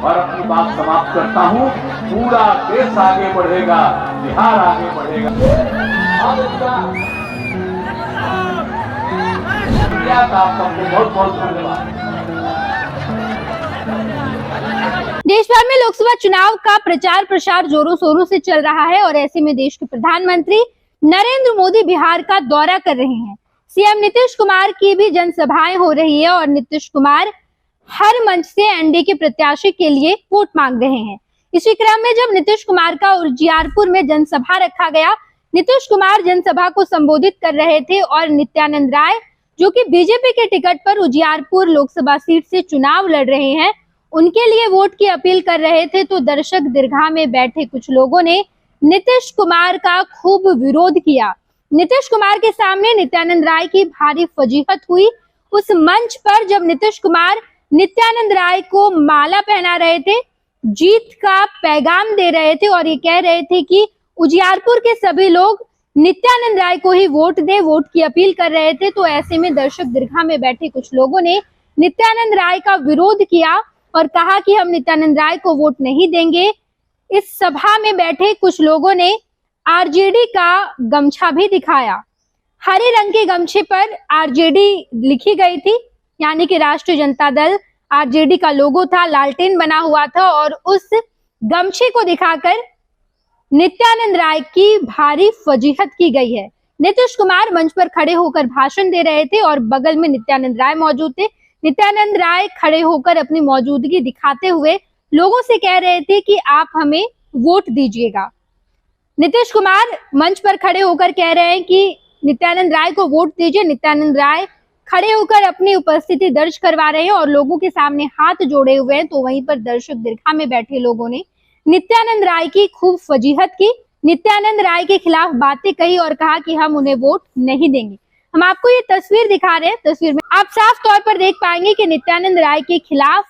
और अपनी बात समाप्त करता हूँ। पूरा देश आगे बढ़ेगा, बिहार आगे बढ़ेगा। आप सबको बहुत बहुत धन्यवाद। देश भर में लोकसभा चुनाव का प्रचार प्रसार जोरों शोरों से चल रहा है और ऐसे में देश के प्रधानमंत्री नरेंद्र मोदी बिहार का दौरा कर रहे हैं। सीएम नीतीश कुमार की भी जनसभाएं हो रही है और नीतीश कुमार हर मंच से एनडीए के प्रत्याशी के लिए वोट मांग रहे हैं। इसी क्रम में जब नीतीश कुमार का उजियारपुर में जनसभा रखा गया, नीतीश कुमार जनसभा को संबोधित कर रहे थे और नित्यानंद राय जो कि बीजेपी के टिकट पर उजियारपुर लोकसभा सीट से चुनाव लड़ रहे हैं, उनके लिए वोट की अपील कर रहे थे। तो दर्शक दीर्घा में बैठे कुछ लोगों ने नीतीश कुमार का खूब विरोध किया। नीतीश कुमार के सामने नित्यानंद राय की भारी फजीहत हुई। उस मंच पर जब नीतीश कुमार नित्यानंद राय को माला पहना रहे थे, जीत का पैगाम दे रहे थे और ये कह रहे थे कि उजियारपुर के सभी लोग नित्यानंद राय को ही वोट दे, वोट की अपील कर रहे थे। तो ऐसे में दर्शक दीर्घा में बैठे कुछ लोगों ने नित्यानंद राय का विरोध किया और कहा कि हम नित्यानंद राय को वोट नहीं देंगे। इस सभा में बैठे कुछ लोगों ने आरजेडी का गमछा भी दिखाया। हरे रंग के गमछे पर आरजेडी लिखी गई थी, यानी कि राष्ट्रीय जनता दल। आरजेडी का लोगो था, लालटेन बना हुआ था और उस गमछे को दिखाकर नित्यानंद राय की भारी फजीहत की गई है। नीतीश कुमार मंच पर खड़े होकर भाषण दे रहे थे और बगल में नित्यानंद राय मौजूद थे। नित्यानंद राय खड़े होकर अपनी मौजूदगी दिखाते हुए लोगों से कह रहे थे कि आप हमें वोट दीजिएगा। नीतीश कुमार मंच पर खड़े होकर कह रहे हैं कि नित्यानंद राय को वोट दीजिए। नित्यानंद राय खड़े होकर अपनी उपस्थिति दर्ज करवा रहे हैं और लोगों के सामने हाथ जोड़े हुए हैं। तो वहीं पर दर्शक दीर्घा में बैठे लोगों ने नित्यानंद राय की खूब फजीहत की, नित्यानंद राय के खिलाफ बातें कही और कहा कि हम उन्हें वोट नहीं देंगे। हम आपको ये तस्वीर दिखा रहे हैं। तस्वीर में आप साफ तौर पर देख पाएंगे कि नित्यानंद राय के खिलाफ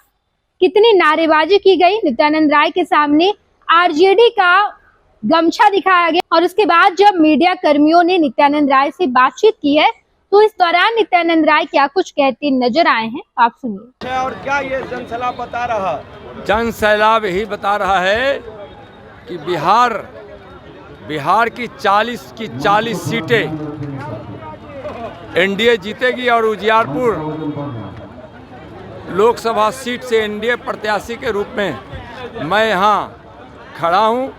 कितनी नारेबाजी की गई। नित्यानंद राय के सामने आरजेडी का गमछा दिखाया गया और उसके बाद जब मीडिया कर्मियों ने नित्यानंद राय से बातचीत की है, तो इस दौरान नित्यानंद राय क्या कुछ कहते नजर आए हैं, आप सुनिए। और क्या ये जनसैलाब बता रहा है? जनसैलाब यही बता रहा है कि बिहार की 40 सीटें एनडीए जीतेगी और उजियारपुर लोकसभा सीट से एनडीए प्रत्याशी के रूप में मैं यहाँ खड़ा हूँ।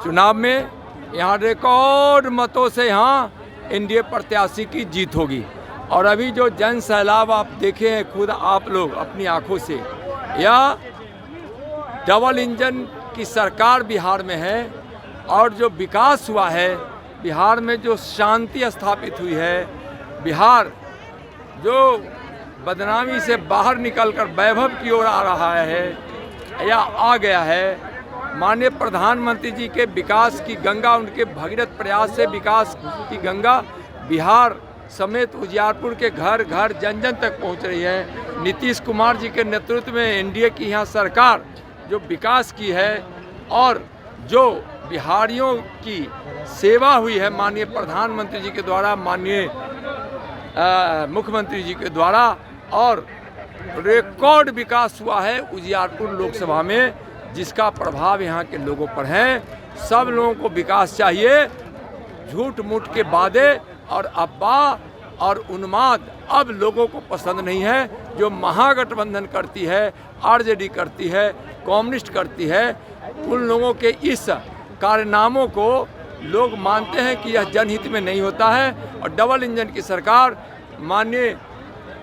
चुनाव में यहाँ रिकॉर्ड मतों से यहाँ एनडीए प्रत्याशी की जीत होगी। और अभी जो जन सैलाब आप देखे हैं खुद आप लोग अपनी आंखों से, या डबल इंजन की सरकार बिहार में है और जो विकास हुआ है बिहार में, जो शांति स्थापित हुई है, बिहार जो बदनामी से बाहर निकलकर वैभव की ओर आ रहा है या आ गया है। माननीय प्रधानमंत्री जी के विकास की गंगा, उनके भगीरथ प्रयास से विकास की गंगा बिहार समेत उजियारपुर के घर घर जन जन तक पहुंच रही है। नीतीश कुमार जी के नेतृत्व में एनडीए की यहाँ सरकार जो विकास की है और जो बिहारियों की सेवा हुई है माननीय प्रधानमंत्री जी के द्वारा, माननीय मुख्यमंत्री जी के द्वारा, और रिकॉर्ड विकास हुआ है उजियारपुर लोकसभा में, जिसका प्रभाव यहाँ के लोगों पर है। सब लोगों को विकास चाहिए। झूठ मूठ के वादे और अफवाह और उन्माद अब लोगों को पसंद नहीं है। जो महागठबंधन करती है, आरजेडी करती है, कम्युनिस्ट करती है, उन लोगों के इस कारनामों को लोग मानते हैं कि यह जनहित में नहीं होता है। और डबल इंजन की सरकार माननीय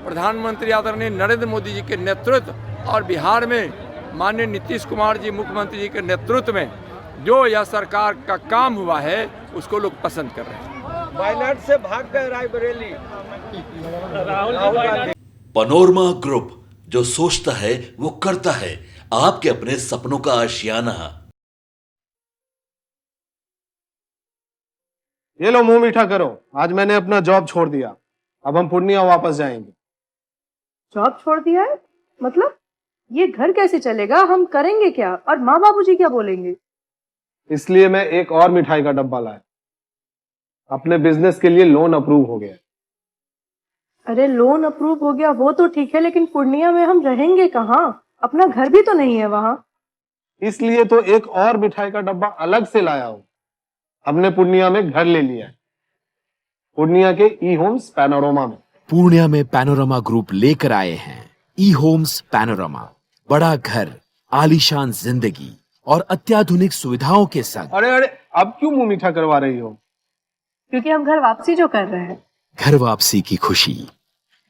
प्रधानमंत्री आदरणीय नरेंद्र मोदी जी के नेतृत्व और बिहार में माननीय नीतीश कुमार जी मुख्यमंत्री जी के नेतृत्व में जो यह सरकार का काम हुआ है उसको लोग पसंद कर रहे हैं। वायनाड से भाग गए रायबरेली राहुल गांधी। पनोरमा ग्रुप, जो सोचता है वो करता है। आपके अपने सपनों का आशियाना। ये लो मुंह मीठा करो, आज मैंने अपना जॉब छोड़ दिया। अब हम पूर्णिया वापस जाएंगे। जॉब छोड़ दिया है? मतलब ये घर कैसे चलेगा? हम करेंगे क्या? और माँ बाबूजी क्या बोलेंगे? इसलिए मैं एक और मिठाई का डब्बा लाया। अपने बिजनेस के लिए लोन अप्रूव हो गया। अरे लोन अप्रूव हो गया वो तो ठीक है, लेकिन पूर्णिया में हम रहेंगे कहाँ? अपना घर भी तो नहीं है वहां। इसलिए तो एक और मिठाई का डब्बा अलग से लाया हूं। हमने पूर्णिया में घर ले लिया है, पूर्णिया के ई होम्स पैनोरमा में। पूर्णिया में पैनोरमा ग्रुप लेकर आए हैं ई होम्स पैनोरमा। बड़ा घर, आलीशान जिंदगी और अत्याधुनिक सुविधाओं के संग। अरे अरे, अब क्यों मुंह मीठा करवा रही हो? क्योंकि हम घर वापसी जो कर रहे हैं। घर वापसी की खुशी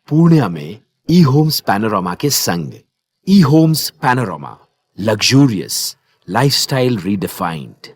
पूर्णिया में ई होम्स पैनोरमा के संग। ई homes panorama, luxurious lifestyle redefined.